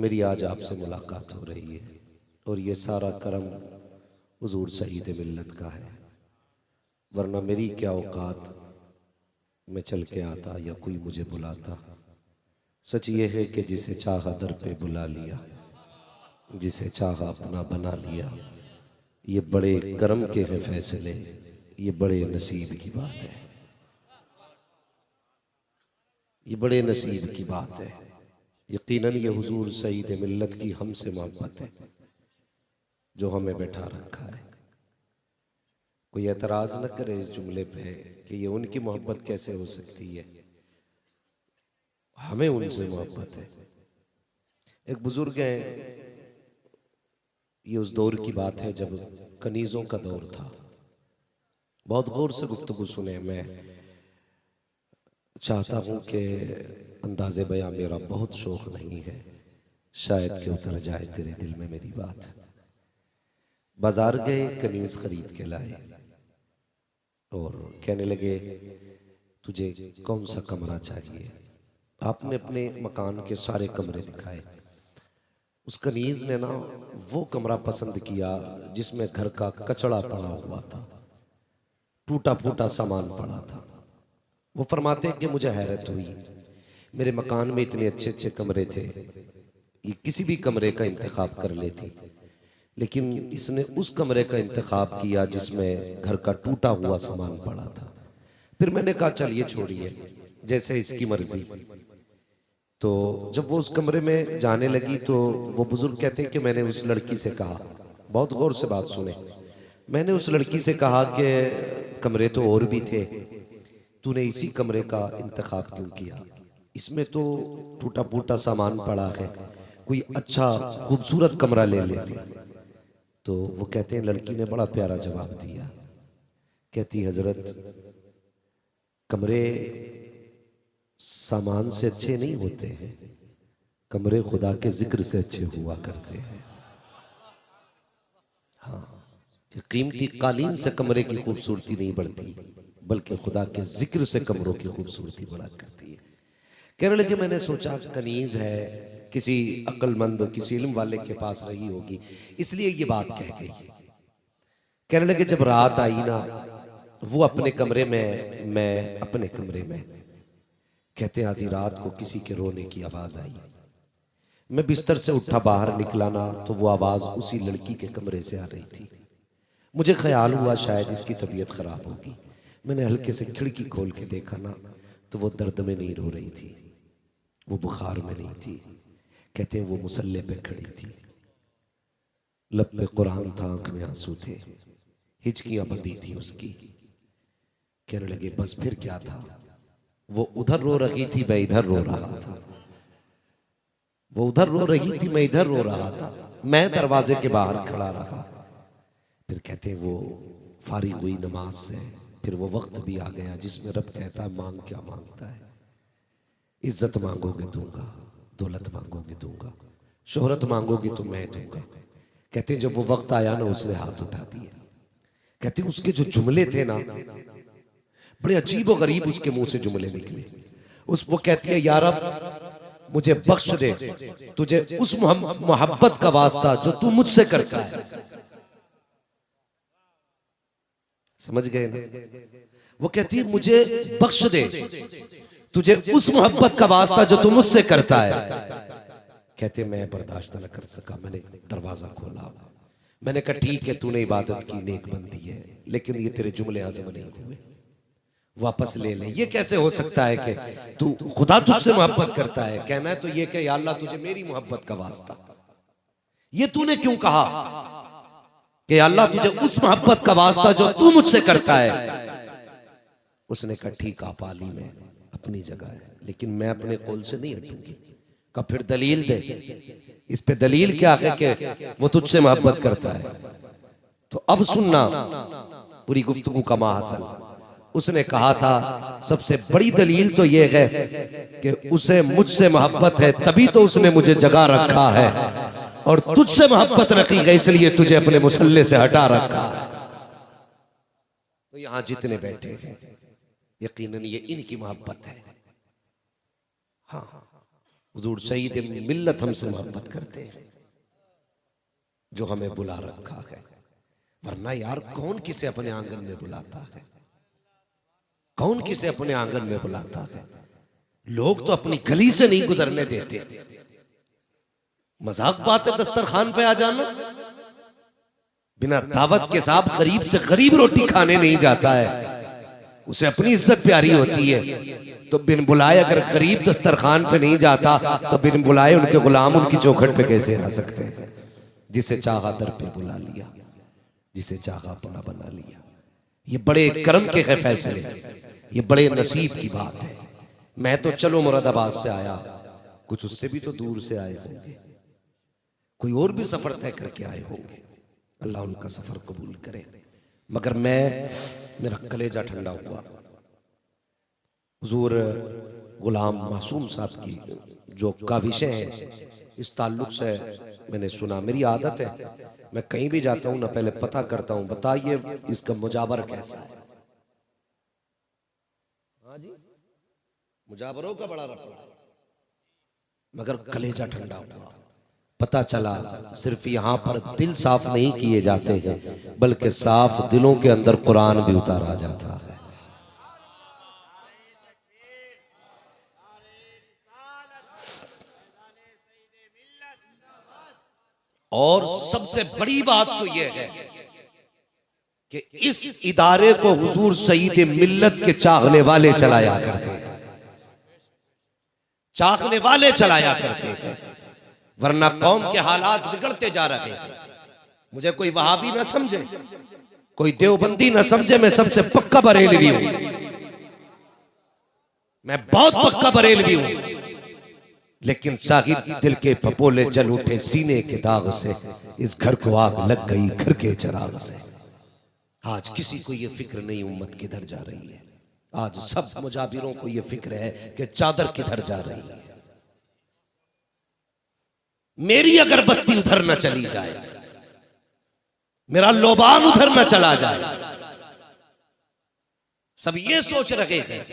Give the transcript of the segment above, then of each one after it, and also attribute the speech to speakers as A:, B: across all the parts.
A: मेरी आज आपसे मुलाकात हो रही है और ये सारा करम हुजूर सईद मिल्लत का है, वरना मेरी क्या औकात मैं चल के आता या कोई मुझे बुलाता। सच ये है कि जिसे चाहा दर पे बुला लिया, जिसे चाहा अपना बना लिया। ये बड़े करम के हैं फैसले, ये बड़े नसीब की बात है, ये बड़े नसीब की बात है। यकीनन ये हुजूर सईद मिल्लत की हमसे मोहब्बत है जो हमें बैठा रखा है। कोई एतराज न करे इस जुमले पे कि ये उनकी मोहब्बत कैसे हो सकती है, हमें उनसे मोहब्बत है। एक बुजुर्ग है, ये उस दौर की बात है जब कनीजों का दौर था। बहुत गौर से गुफ्तगू सुने, मैं चाहता हूं कि अंदाज़े बयां मेरा बहुत शौक नहीं है, शायद कि उतर जाए तेरे दिल में मेरी बात। बाजार गए, कनीज खरीद के लाए और कहने लगे तुझे कौन सा कमरा चाहिए। आपने अपने मकान के सारे कमरे दिखाए। उस कनीज ने ना वो कमरा पसंद किया जिसमें घर का कचड़ा पड़ा हुआ था, टूटा फूटा सामान पड़ा था। वो फरमाते कि मुझे हैरत हुई, मेरे मकान में इतने अच्छे अच्छे कमरे थे, ये किसी भी कमरे का इंतखाब कर लेती, लेकिन इसने उस कमरे का इंतखाब किया जिसमें घर का टूटा हुआ सामान पड़ा था। फिर मैंने कहा चलिए छोड़िए, जैसे इसकी मर्जी। तो जब वो उस कमरे में जाने लगी तो वो बुजुर्ग कहते हैं कि मैंने उस लड़की से कहा, बहुत गौर से बात सुने, मैंने उस लड़की से कहा कि कमरे तो और भी थे, तूने इसी कमरे का इंतखाब क्यों किया, इसमें तो टूटा फूटा सामान पड़ा है, कोई अच्छा खूबसूरत कमरा ले लेते। तो वो कहते हैं लड़की ने बड़ा प्यारा जवाब दिया, कहती हजरत कमरे सामान से अच्छे नहीं होते हैं, कमरे खुदा के जिक्र से अच्छे हुआ करते हैं। हाँ, कीमती कालीन से कमरे की खूबसूरती नहीं बढ़ती, बल्कि खुदा के जिक्र से कमरों की खूबसूरती बढ़ा करती है। कहने लगे मैंने सोचा कनीज है, किसी अक्लमंद किसी इल्म वाले के पास रही होगी, इसलिए ये बात कह गई। कहने लगे जब रात आई ना, वो अपने कमरे में, मैं अपने कमरे में। कहते आधी रात को किसी के रोने की आवाज आई, मैं बिस्तर से उठा बाहर निकला ना तो वो आवाज उसी लड़की के कमरे से आ रही थी। मुझे ख्याल हुआ शायद इसकी तबीयत खराब होगी। मैंने हल्के से खिड़की खोल के देखा ना तो वो दर्द में नहीं रो रही थी, वो बुखार में नहीं थी। कहते हैं वो मुसल्ले पे खड़ी थी, लब पे कुरान था, आंख में आंसू थे, हिचकियां बंधी थी उसकी। कहने लगे बस फिर क्या था, वो उधर रो रही थी, मैं इधर रो रहा था, वो उधर रो रही थी, मैं इधर रो रहा था, मैं दरवाजे के बाहर खड़ा रहा। फिर कहते हैं वो फारिग हुई नमाज से, फिर वो वक्त भी आ गया जिसमें रब कहता है मांग क्या मांगता है, इज्जत मांगोगे दूंगा, दौलत मांगोगे दूंगा, शोहरत मांगोगे तो मैं दूंगा। कहते हैं जब वो वक्त आया ना उसने हाथ उठा दिए। कहते हैं उसके जो जुमले थे ना बड़े अजीब और गरीब उसके मुंह से जुमले निकले। वो कहती है या रब मुझे बख्श दे, तुझे उस मोहब्बत का वास्ता जो तू मुझसे करता है। समझ गए ना? वो कहती है मुझे बख्श दे, तुझे उस मोहब्बत का वास्ता जो तू मुझसे करता है। कहते मैं बर्दाश्त न कर सका, मैंने दरवाजा खोला, मैंने कहा ठीक है तूने इबादत की, नेक बंदी है, लेकिन ये तेरे जुमले हजम नहीं हुए, वापस ले ले। ये कैसे हो सकता है कि तू खुदा तुझसे मोहब्बत करता है, कहना है तो ये कि या अल्लाह तुझे मेरी मोहब्बत का वास्ता, ये तूने क्यों कहा कि अल्लाह तुझे उस मोहब्बत का वास्ता जो तू मुझसे करता है। उसने कहा ठीक आप आली में अपनी जगह है, लेकिन मैं अपने कौल से नहीं हटूंगी। का फिर दलील दे, इस पे दलील क्या है कि वो तुझसे मोहब्बत करता है। तो अब सुनना पूरी गुफ्तगू का माहसल। उसने कहा था सबसे बड़ी दलील तो ये है कि उसे मुझसे मोहब्बत है, तभी तो उसने मुझे जगा रखा है, और तुझसे मोहब्बत रखी है इसलिए तुझे अपने मुसल्ले से हटा रखा। तो यहां जितने बैठे हैं यकीनन ये इनकी मोहब्बत है। हाँ, हुजूर सईद मिल्लत हमसे मोहब्बत करते हैं जो हमें बुला रखा है, वरना यार कौन किसे अपने आंगन में बुलाता है, कौन किसे अपने आंगन में बुलाता है। लोग तो अपनी गली से नहीं गुजरने देते। मजाक बात है दस्तरखान पे आ जाना। बिना दावत के साहब गरीब से गरीब रोटी खाने नहीं जाता है, उसे अपनी इज्जत प्यारी होती है। तो बिन बुलाए अगर गरीब दस्तरखान पे नहीं जाता तो बिन बुलाए उनके गुलाम उनकी चौखट पे कैसे आ सकते हैं। जिसे चाहा दर पे बुला लिया, जिसे चाहा अपना बना लिया। ये बड़े कर्म के है फैसले, ये बड़े नसीब की बात है। मैं तो चलो मुरादाबाद से आया, कुछ उससे भी तो दूर से आए होंगे, कोई और भी सफर तय करके आए होंगे। अल्लाह उनका सफर कबूल करे। मगर मेरा कलेजा ठंडा हुआ हुजूर गुलाम मासूम साहब की जो काविशें हैं, इस ताल्लुक से मैंने सुना। मेरी आदत है मैं कहीं भी जाता हूं ना पहले पता करता हूं, बताइए इसका मुजाबर कैसा है। हाँ जी, मुजाबरों का बड़ा रफा। मगर कलेजा ठंडा हुआ, पता चला सिर्फ यहां पर दिल साफ नहीं किए जाते हैं बल्कि साफ दिलों के अंदर कुरान भी उतारा जाता है। और सबसे बड़ी बात तो यह है कि इस इदारे को हुजूर सईद मिल्लत के चाहने वाले चलाया करते हैं, चाहने वाले चलाया करते हैं, वरना कौम के हालात बिगड़ते जा रहे हैं। मुझे कोई वहाबी ना समझे, कोई देवबंदी ना समझे, मैं सबसे पक्का बरेलवी हूं, मैं बहुत पक्का बरेलवी हूं। लेकिन साहिब दिल के पपोले जल उठे सीने के दाग से, इस घर को आग लग गई घर के चराग से। आज किसी को यह फिक्र नहीं उम्मत किधर जा रही है। आज सब मुजाबिरों को यह फिक्र है कि चादर किधर जा रही है। मेरी अगर बत्ती उधर न चली जाए, मेरा लोबान उधर न चला जाए। सब ये सोच रहे हैं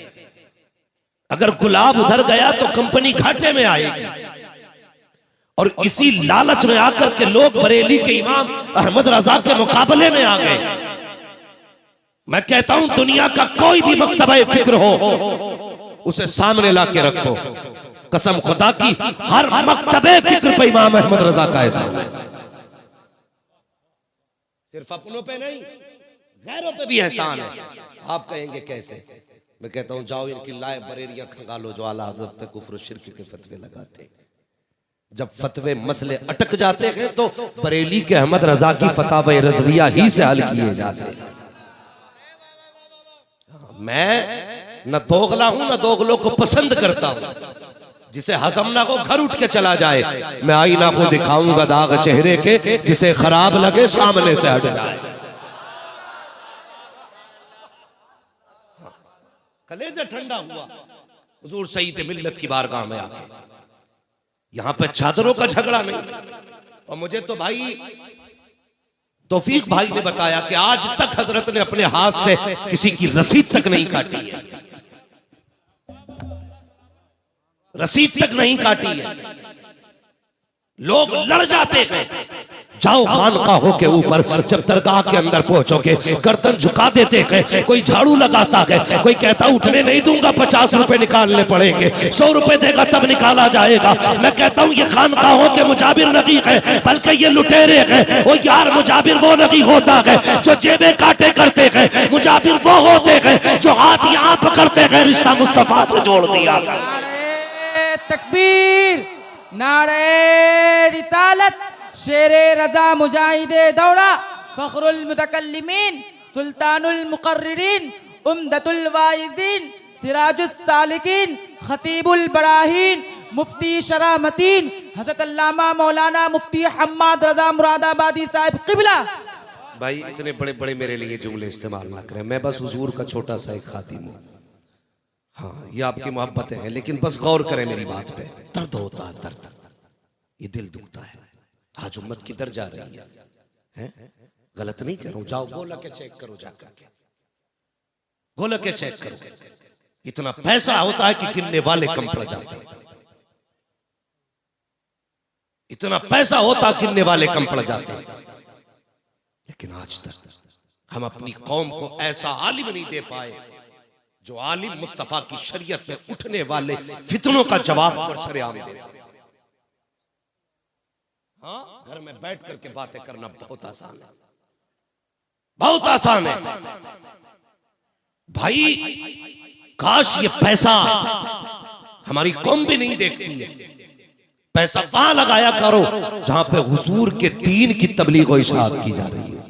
A: अगर गुलाब उधर गया तो कंपनी घाटे में आएगी। और इसी लालच में आकर के लोग बरेली के इमाम अहमद रजा के मुकाबले में आ गए। मैं कहता हूं दुनिया का कोई भी मकतबा फिक्र हो उसे सामने ला के रखो, कसम खुदा की हर मकतबे फिक्र पे इमाम अहमद रजा का एहसान है। सिर्फ अपनों पे नहीं गैरों पे भी एहसान है। आप कहेंगे कैसे? मैं कहता हूं जाओ इनकी लाए बरेलियां खंगालो जो आला हज़रत पे कुफ्र शिर्क के फतवे लगाते। जब फतवे मसले अटक जाते हैं तो बरेली के अहमद रजा की फतावा रज़विया ही से हल किए जाते हैं। मैं न दोगला हूं न दोगलों को पसंद करता हूं। जिसे हजम ना हो घर उठ के चला जाए, मैं आईना को दिखाऊंगा दाग चेहरे के, जिसे खराब लगे सामने से हट जाए। कलेजा ठंडा हुआ हुजूर सईद मिल्लत की बारगाह में आके। यहां पे चादरों का झगड़ा नहीं। और मुझे तो भाई तौफीक भाई ने बताया कि आज तक हजरत ने अपने हाथ से किसी की रसीद तक नहीं काटी है, रसीद तक नहीं काटी है। लोग लड़ जाते हैं। जाओ खानकाहों के ऊपर, जब दरगाह के अंदर पहुंचोगे गर्दन झुका देते हैं। कोई झाड़ू लगाता है, कोई कहता उठने नहीं दूंगा, 50 रुपए निकालने पड़ेंगे, 100 रुपए देगा तब निकाला जाएगा। मैं कहता हूं ये खानकाहों के मुजाबिर नहीं है बल्कि ये लुटेरे हैं। वो यार मुजाबिर वो नहीं होता है जो जेबें काटे करते हैं, मुजाबिर वो होते हैं जो हाथ यहाँ पकड़ते हैं, रिश्ता मुस्तफा से जोड़ दिया।
B: तकबीर, नारे रिसालत, शेरे रजा मुजाहिदे दौड़ा, फखरुल मुतकल्लिमीन, सुल्तानुल मुकर्रिरीन, उम्दतुल वाइज़ीन, सिराजुस सालिकीन, खतीबुल बराहीन, मुफ्ती शरामतीन, हज़रत अल्लामा मौलाना मुफ्ती हम्माद रजा मुरादाबादी साहिब क़िबला।
A: भाई इतने बड़े बड़े मेरे लिए जुमले इस्तेमाल ना करें, मैं बस हुजूर का छोटा सा एक खातिम हूँ। हाँ ये आपकी मोहब्बतें हैं, लेकिन बस गौर करें मेरी बात पे। दर्द होता है, दर्द, ये दिल दुखता है। आज उम्मत किधर जा रही है? गलत नहीं कह रहा हूं, जाओ गोला के चेक करो, जाकर गोला के चेक करो। इतना पैसा होता है कि गिनने वाले कम पड़ जाते हैं। इतना पैसा होता गिनने वाले कम पड़ जाते, लेकिन आज तक हम अपनी कौम को ऐसा आलिम नहीं दे पाए जो आलिम मुस्तफा की शरीयत में उठने वाले फितनों का जवाब और सरेआम दे सके। हाँ, घर में बैठ करके बातें करना बहुत आसान है, बहुत आसान है भाई। काश ये पैसा हमारी कौम भी नहीं देखती है। पैसा वहां लगाया करो जहां पे हुजूर के दीन की तबलीग और इशाअत की जा रही है,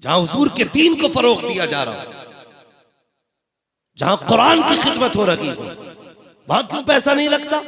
A: जहां हुजूर के दीन को फरोग दिया जा रहा है, जहां कुरान की खिदमत हो रही है, वहां क्यों पैसा नहीं लगता?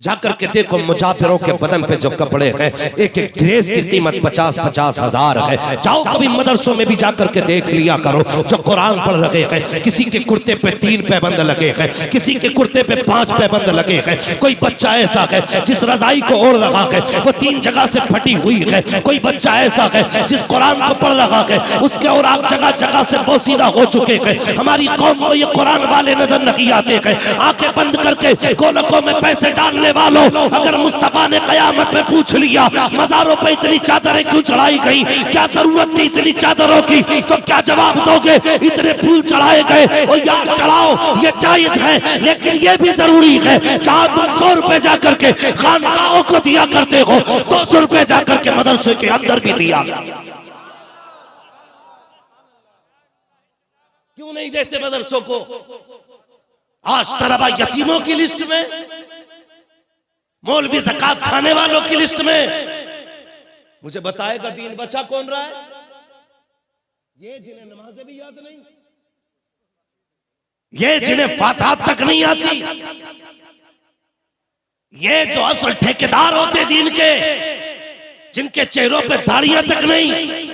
A: जाकर के देखो मुजाफिरों के बदन पे जो कपड़े हैं, एक एक ड्रेस की कीमत 50-50 हजार है। जाओ कभी मदरसों में भी जाकर के देख लिया करो, जो कुरान पढ़ रहे हैं, किसी के कुर्ते पे 3 पैबंद लगे हैं, किसी के कुर्ते पे 5 पैबंद लगे हैं। कोई बच्चा ऐसा है जिस रजाई को ओढ़ रहा है वो 3 जगह से फटी हुई है। कोई बच्चा ऐसा है जिस कुरान को पढ़ रहा है उसके और आप जगह जगह से पोसीदा हो चुके हैं। हमारी कौम को ये कुरान वाले नजर नहीं आते हैं। आंखें बंद करके गोलकों में पैसे डालने वालों, अगर मुस्तफा ने कयामत में पूछ लिया मज़ारों पे इतनी चादरें क्यों चढ़ाई गई, क्या जरूरत थी इतनी चादरों की, तो क्या जवाब दोगे? इतने फूल चढ़ाए गए और यार चढ़ाओ, ये जायज है, लेकिन ये भी जरूरी है जहां तुम 100 रुपए जाकर के खानकाहों को दिया करते हो, 200 रुपए जाकर के मदरसे के अंदर भी दिया। क्यों नहीं देते मदरसों को? आज तलबा यतीमों की लिस्ट में, मौलवी ज़कात खाने वालों की लिस्ट में। मुझे बताएगा दीन बचा कौन रहा है? ये जिन्हें नमाजें भी याद नहीं, ये जिन्हें फातिहा तक नहीं आती, ये जो असल ठेकेदार होते दीन के, जिनके चेहरों पे दाढ़ियां तक नहीं।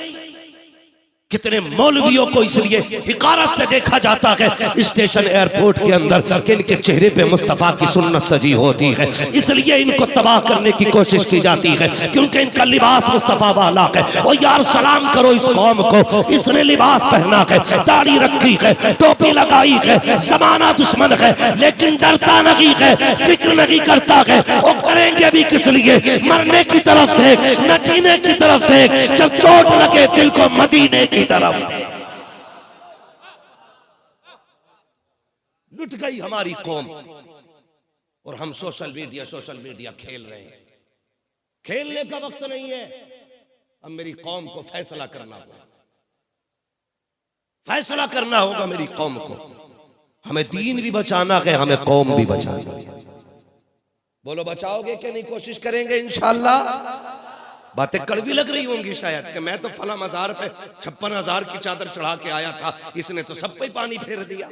A: कितने मौलवियों को इसलिए हिकारत से देखा जाता है स्टेशन एयरपोर्ट के अंदर कि इनके चेहरे पे मुस्तफा की सुन्नत सजी होती है, इसलिए इनको तबाह करने की कोशिश की जाती है क्योंकि इनका लिबास मुस्तफा वाला है। और यार सलाम करो इस कौम को, इसने लिबास पहना है, दाढ़ी रखी है, टोपी लगाई है, जमाना दुश्मन है लेकिन डरता नहीं है, फिक्र नहीं करता है। वो करेंगे भी किस लिए? मरने की तरफ देख, न जीने की तरफ देख। जब चोट लगे दिल को मदीने की तरफ। लुट गई हमारी कौम और हम सोशल मीडिया खेल रहे हैं। खेलने का वक्त नहीं है, अब मेरी कौम को फैसला करना होगा, फैसला करना होगा मेरी कौम को। हमें दीन भी बचाना है, हमें कौम भी बचाना है। बोलो बचाओगे कि नहीं? कोशिश करेंगे इंशाअल्लाह। बातें कड़वी लग रही होंगी शायद कि मैं तो फला मजार पे 56,000 की चादर चढ़ा के आया था, इसने तो सब पे पानी फेर दिया।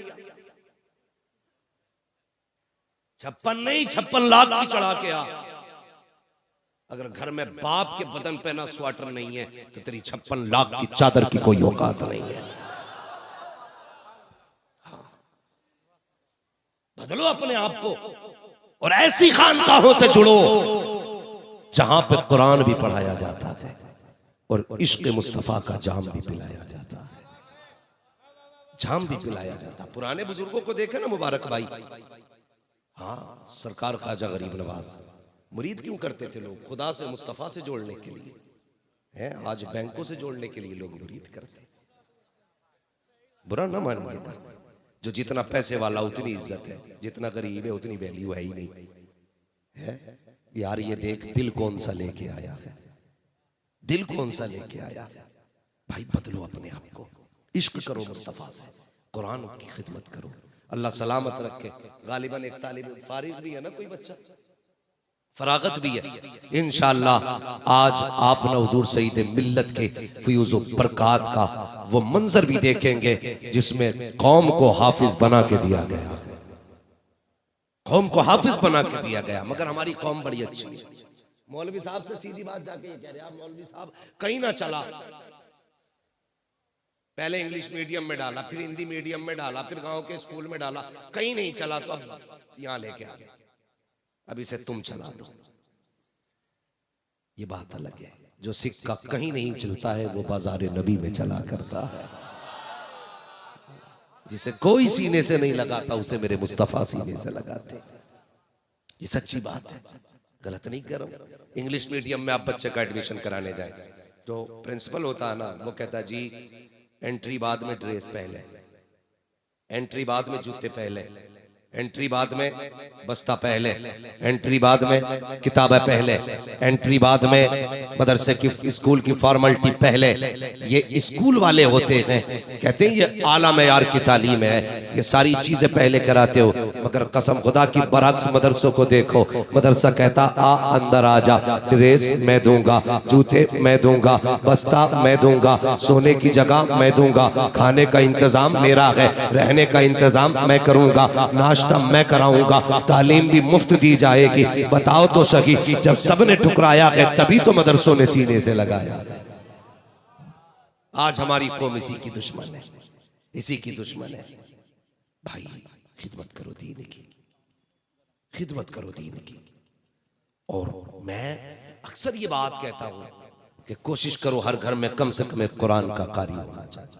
A: 56 नहीं 56 लाख की चढ़ा के आ। अगर घर में बाप के बदन पे ना स्वेटर नहीं है तो तेरी 56 लाख की चादर की कोई औकात नहीं है। बदलो अपने आप को और ऐसी खानकाहों से जुड़ो जहां पे कुरान भी पढ़ाया जाता है और इश्क मुस्तफा का जाम भी पिलाया जाता है, जाम भी पिलाया जाता। पुराने बुजुर्गों को देखे ना मुबारक भाई, हाँ सरकार ख्वाजा गरीब नवाज मुरीद क्यों करते थे लोग? खुदा से मुस्तफा से जोड़ने के लिए है। आज बैंकों से जोड़ने के लिए लोग मुरीद करते। बुरा ना मानिएगा, जो जितना पैसे वाला उतनी इज्जत है, जितना गरीब है उतनी वैल्यू है ही नहीं है। यार ये देख दिल कौन सा लेके आया है, दिल कौन सा लेके आया है। भाई बदलो अपने आप को, इश्क करो मुस्तफा से, कुरान की खिदमत करो। अल्लाह सलामत रखे। गालिबन एक तालिब फारिग भी है ना, कोई बच्चा फरागत भी है। इंशाअल्लाह आज आप ना हुजूर सईद मिल्लत के फ्यूज़ बरकात का वो मंजर भी देखेंगे जिसमें कौम को हाफिज बना के दिया गया, कौम को हाफिज बना के दिया गया। मगर हमारी कौम बड़ी अच्छी है। मौलवी साहब से सीधी बात जाके ये कह रहे आप मौलवी साहब कहीं ना चला, पहले इंग्लिश मीडियम में डाला, फिर हिंदी मीडियम में डाला, फिर गांव के स्कूल में डाला, कहीं नहीं चला तो अब यहां लेके आ गया, अब इसे तुम चला दो। ये बात अलग है। जो सिक्का कहीं नहीं चलता है वो बाजार नबी में चला करता है। जिसे कोई सीने से नहीं लगाता उसे मेरे मुस्तफा सीने से लगाते। ये सच्ची बात है, गलत नहीं कर रहा हूं। इंग्लिश मीडियम में आप बच्चे का एडमिशन कराने जाए तो प्रिंसिपल होता है ना, वो कहता है जी एंट्री बाद में ड्रेस पहले, एंट्री बाद में जूते पहले, एंट्री बाद में बस्ता पहले, एंट्री बाद में किताबें पहले, एंट्री बाद में मदरसे की स्कूल की फॉर्मेलिटी पहले। ये स्कूल वाले होते हैं, कहते हैं ये आला मेयार की तालीम है, ये सारी चीजें पहले कराते हो। मगर कसम खुदा की बरअक्स मदरसों को देखो, मदरसा कहता आ अंदर आ जा, ड्रेस मैं दूंगा, जूते मैं दूंगा, बस्ता मैं दूंगा, सोने की जगह मैं दूंगा, खाने का इंतजाम मेरा है, रहने का इंतजाम मैं करूंगा, नाश्ता मैं कराऊंगा, तालीम भी मुफ्त दी जाएगी। बताओ तो सही, जब सबने ठुकराया है तभी तो मदरसों ने सीने से लगाया। आज हमारी कौम इसी की दुश्मन है, इसी की दुश्मन है। भाई खिदमत करो दीन की, खिदमत करो दीन की। और मैं अक्सर ये बात कहता हूं कि कोशिश करो हर घर में कम से कम एक कुरान का कारी होना चाहिए,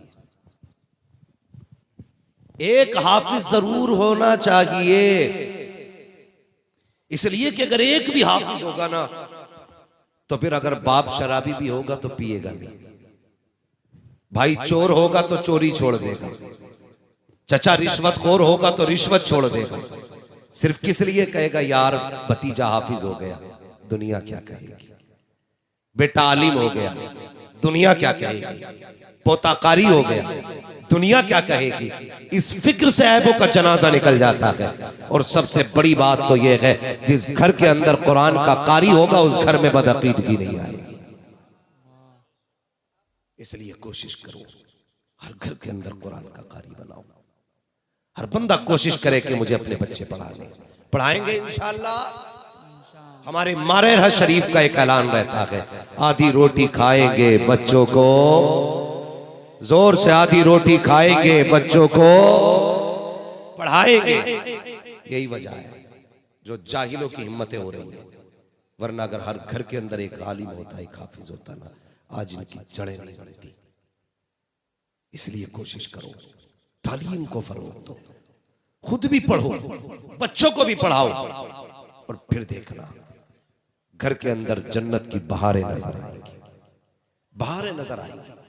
A: एक हाफिज जरूर होना चाहिए। इसलिए कि अगर एक भी हाफिज होगा ना तो फिर अगर बाप शराबी भी होगा तो पिएगा नहीं, भाई चोर होगा तो चोरी छोड़ देगा, चचा रिश्वतखोर होगा तो रिश्वत छोड़ देगा। सिर्फ किस लिए कहेगा यार भतीजा हाफिज हो गया, दुनिया क्या कहेगी, बेटा आलिम हो गया, दुनिया क्या कहेगी, पोताकारी हो गया, दुनिया क्या कहेगी। इस फिक्र से ऐबों का जनाजा निकल जाता है। और सबसे बड़ी बात तो यह है, जिस घर के अंदर कुरान का कारी होगा उस घर में बदअकीदगी नहीं आएगी। इसलिए कोशिश करो हर घर के अंदर कुरान का कारी बनाओ। हर बंदा कोशिश करे कि मुझे अपने बच्चे पढ़ाने, पढ़ाएंगे इंशाअल्लाह। हमारे मारेरह शरीफ का एक ऐलान रहता है, आधी रोटी खाएंगे बच्चों को, जोर से आधी रोटी खाएंगे बच्चों को पढ़ाएंगे। यही वजह है जो जाहिलों की हिम्मतें हो रही हैं। वरना अगर हर घर के अंदर एक आलिम होता, एक हाफिज होता ना, आज इनकी जड़ें नहीं बनती। इसलिए कोशिश करो तालीम को फरोग दो, खुद भी पढ़ो, बच्चों को भी पढ़ाओ, और फिर देखना घर के अंदर जन्नत की बहारें नजर आएंगी, बहारें नजर आएंगी।